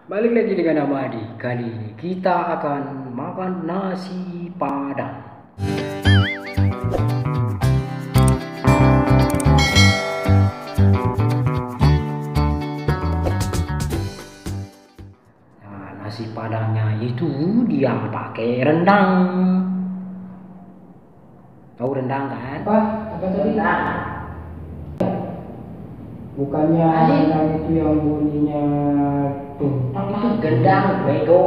Balik lagi dengan Amadi. Kali ini kita akan makan nasi padang. Nah, nasi padangnya itu dia pakai rendang. Tahu rendang kan? Apa tadi? Bukannya rendang itu yang bunyinya tuh. Itu gendang, bego.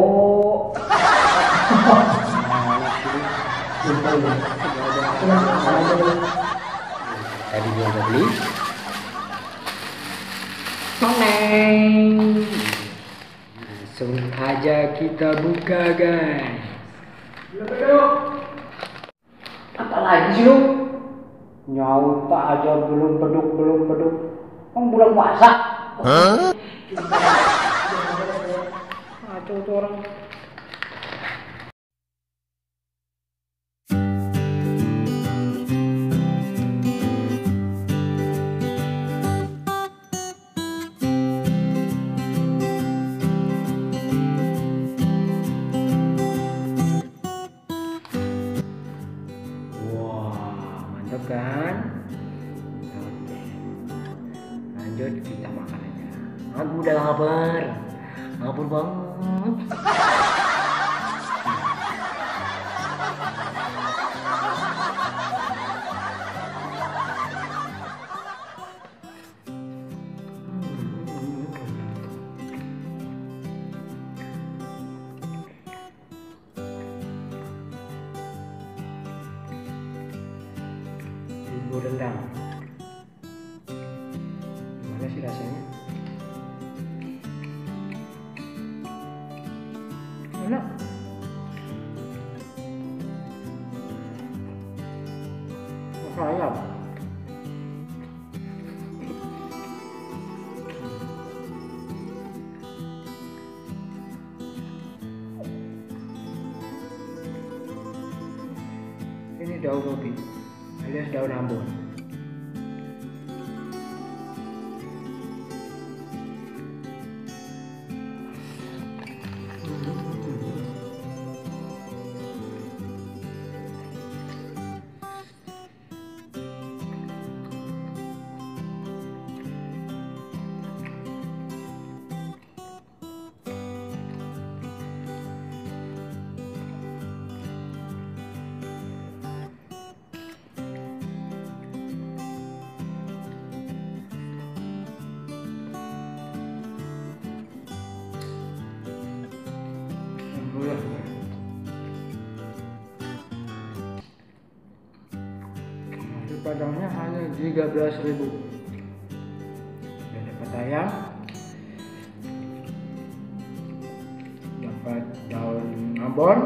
Tadi dia udah beli. Toneng. Langsung aja kita buka, guys. Apa lagi sih lu? Nyaut aja belum beduk. Kan bulan puasa. Hah? Aduh tuh orang. Wah, mantap kan? Oke. Lanjut kita makan aja. Aku udah lapar. Lapar banget. Bumbu rendang. Gimana sih rasanya? Enak. Rasa ayam. Ini daun ubi alias daun ambon. Nasi padangnya hanya 13.000. Udah dapat ayam, dapat daun ambon,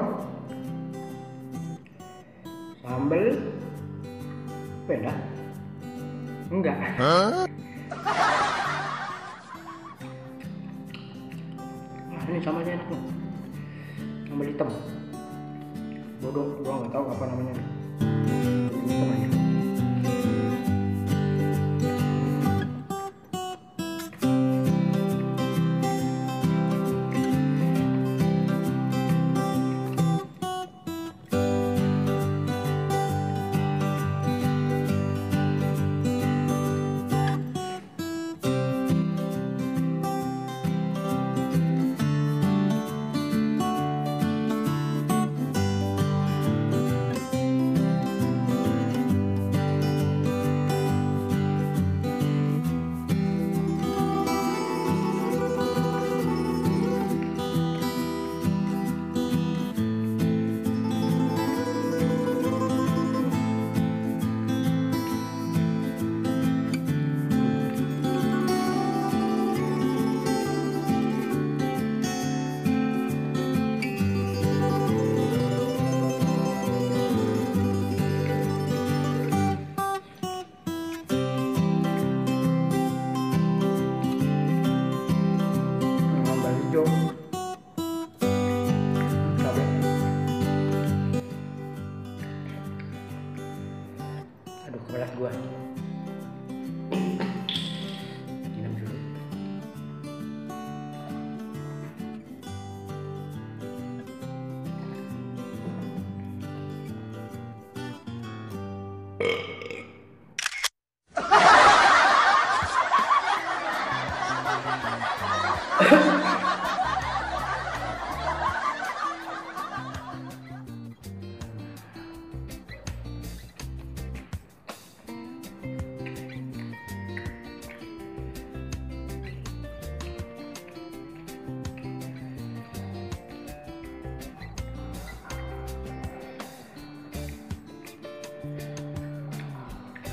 sambal, beda? Enggak. Nah, ini samanya enak loh. Sambal hitam. Bodoh, gua nggak tahu apa namanya. Hitam aja.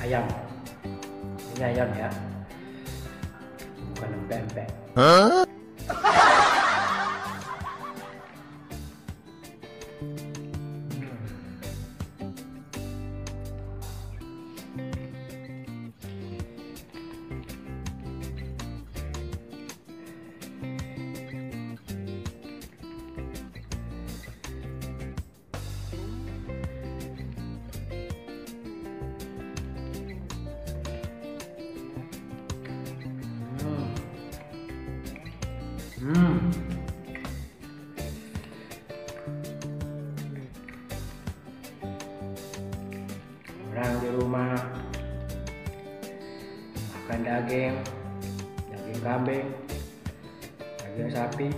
Ayam, ini ayam ya, bukan empek-empek. Orang di rumah makan daging kambing, daging sapi,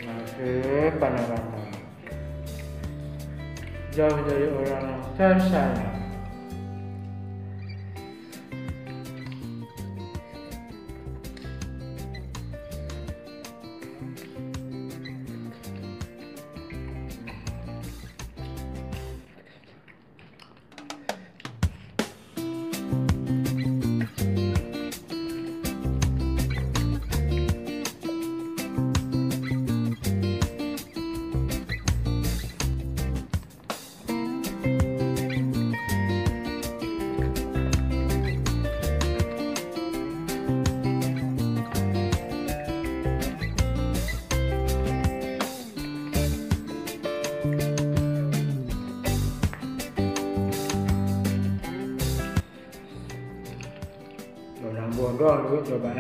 masih pandang-pandang jauh dari orang yang tersayang. Bodoh lu coba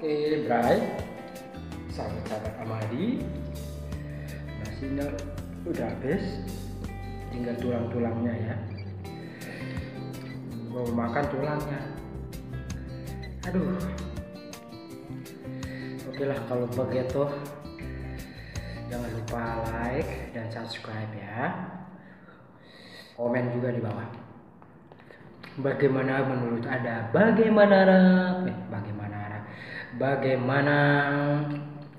Oke, Bray, sahabat-sahabat Amadi, nasinya udah habis, tinggal tulang-tulangnya ya. Mau makan tulangnya. Aduh. Oke lah kalau begitu, jangan lupa like dan subscribe ya. Komen juga di bawah. Bagaimana menurut Anda? Bagaimana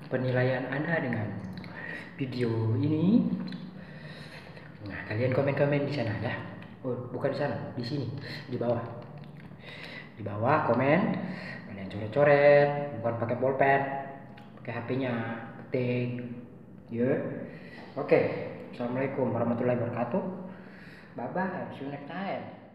penilaian Anda dengan video ini? Nah, kalian komen-komen di sana ya. Oh, bukan di sana, di sini, di bawah. Di bawah komen, kalian coret-coret, bukan pakai bolpen, pakai HP-nya, ketik. Ya. Oke. Assalamualaikum warahmatullahi wabarakatuh. Bye bye, see you next time.